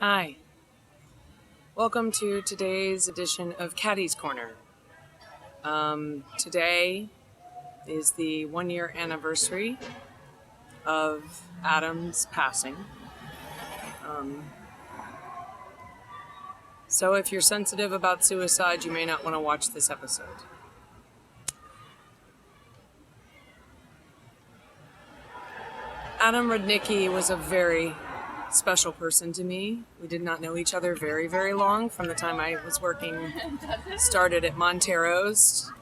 Hi. Welcome to today's edition of Caddy's Corner. Today is the 1-year anniversary of Adam's passing. So if you're sensitive about suicide, you may not want to watch this episode. Adam Rudnicki was a very special person to me. We did not know each other very, very long from the time I was started at Montero's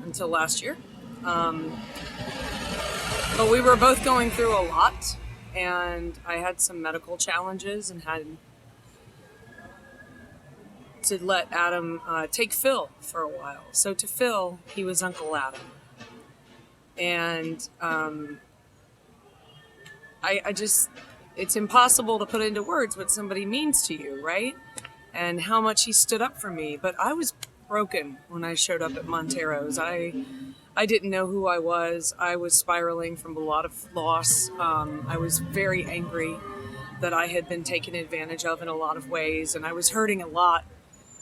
until last year. But we were both going through a lot, and I had some medical challenges and had to let Adam take Phil for a while. So to Phil, he was Uncle Adam. And it's impossible to put into words what somebody means to you, right? And how much he stood up for me. But I was broken when I showed up at Montero's. I didn't know who I was. I was spiraling from a lot of loss. I was very angry that I had been taken advantage of in a lot of ways, and I was hurting a lot.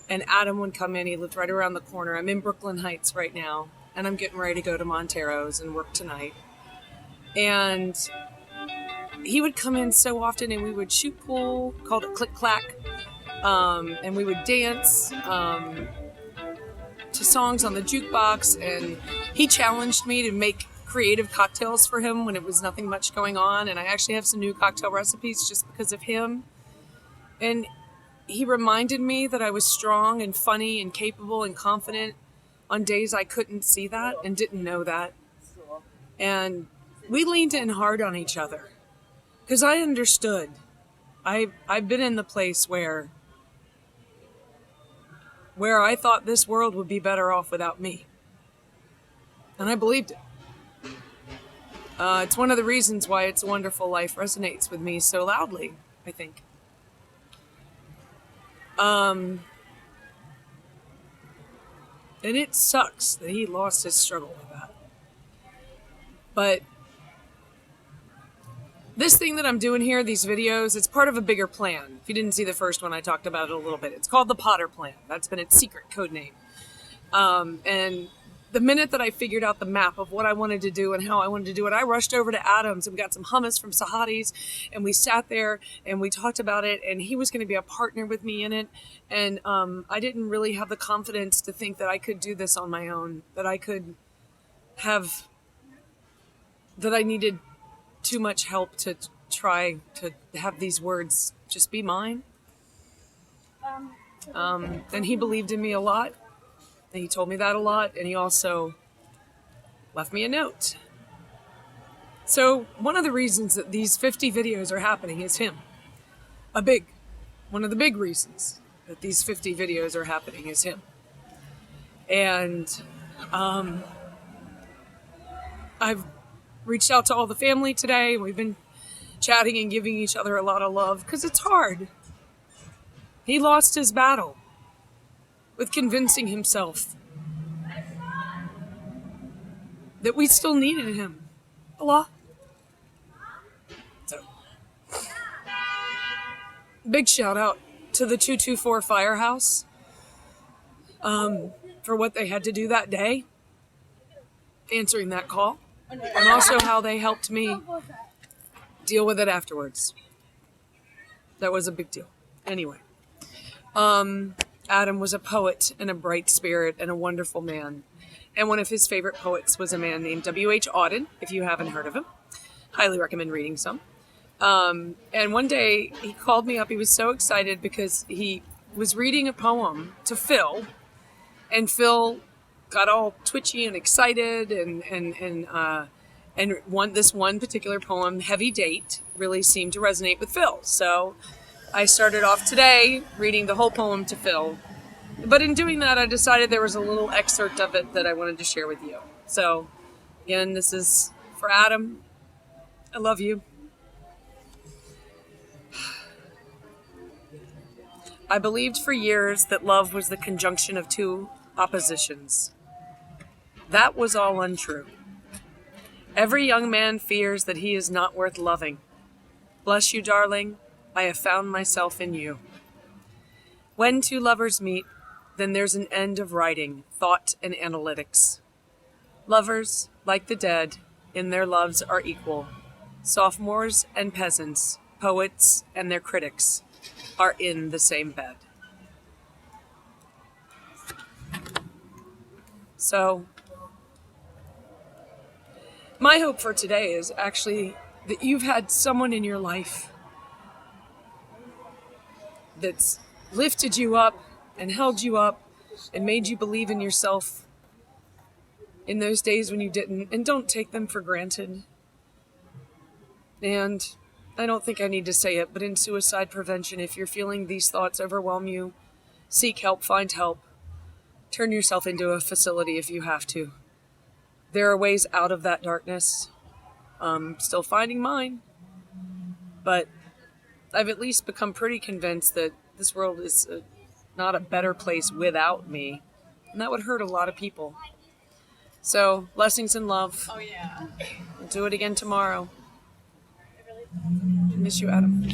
And Adam would come in. He lived right around the corner. I'm in Brooklyn Heights right now, and I'm getting ready to go to Montero's and work tonight. And he would come in so often, and we would shoot pool, called it Click Clack, and we would dance to songs on the jukebox, and he challenged me to make creative cocktails for him when it was nothing much going on, and I actually have some new cocktail recipes just because of him. And he reminded me that I was strong and funny and capable and confident on days I couldn't see that and didn't know that. And we leaned in hard on each other. Because I understood. I've been in the place where I thought this world would be better off without me. And I believed it. It's one of the reasons why It's a Wonderful Life resonates with me so loudly, I think. And it sucks that he lost his struggle with that. But this thing that I'm doing here, these videos, it's part of a bigger plan. If you didn't see the first one, I talked about it a little bit. It's called the Potter Plan. That's been its secret code name. And the minute that I figured out the map of what I wanted to do and how I wanted to do it, I rushed over to Adam's and got some hummus from Sahadi's, and we sat there and we talked about it, and he was going to be a partner with me in it. And I didn't really have the confidence to think that I could do this on my own, that I needed too much help to try to have these words just be mine. And he believed in me a lot. And he told me that a lot. And he also left me a note. So one of the reasons that these 50 videos are happening is him. One of the big reasons that these 50 videos are happening is him. And I've reached out to all the family today. We've been chatting and giving each other a lot of love because it's hard. He lost his battle with convincing himself that we still needed him a lot. So, big shout out to the 224 Firehouse for what they had to do that day, answering that call. And also how they helped me deal with it afterwards. That was a big deal. Anyway, Adam was a poet and a bright spirit and a wonderful man. And one of his favorite poets was a man named W.H. Auden, if you haven't heard of him. Highly recommend reading some. And one day he called me up. He was so excited because he was reading a poem to Phil. And Phil got all twitchy and excited, and this one particular poem, Heavy Date, really seemed to resonate with Phil. So I started off today reading the whole poem to Phil. But in doing that, I decided there was a little excerpt of it that I wanted to share with you. So again, this is for Adam. I love you. I believed for years that love was the conjunction of two oppositions. That was all untrue. Every young man fears that he is not worth loving. Bless you, darling. I have found myself in you. When two lovers meet, then there's an end of writing, thought, and analytics. Lovers, like the dead, in their loves are equal. Sophomores and peasants, poets and their critics, are in the same bed. So, my hope for today is actually that you've had someone in your life that's lifted you up and held you up and made you believe in yourself in those days when you didn't. And don't take them for granted. And I don't think I need to say it, but in suicide prevention, if you're feeling these thoughts overwhelm you, seek help, find help. Turn yourself into a facility if you have to. There are ways out of that darkness. I'm still finding mine. But I've at least become pretty convinced that this world is not a better place without me. And that would hurt a lot of people. So, blessings and love. Oh, yeah. We'll do it again tomorrow. I miss you, Adam.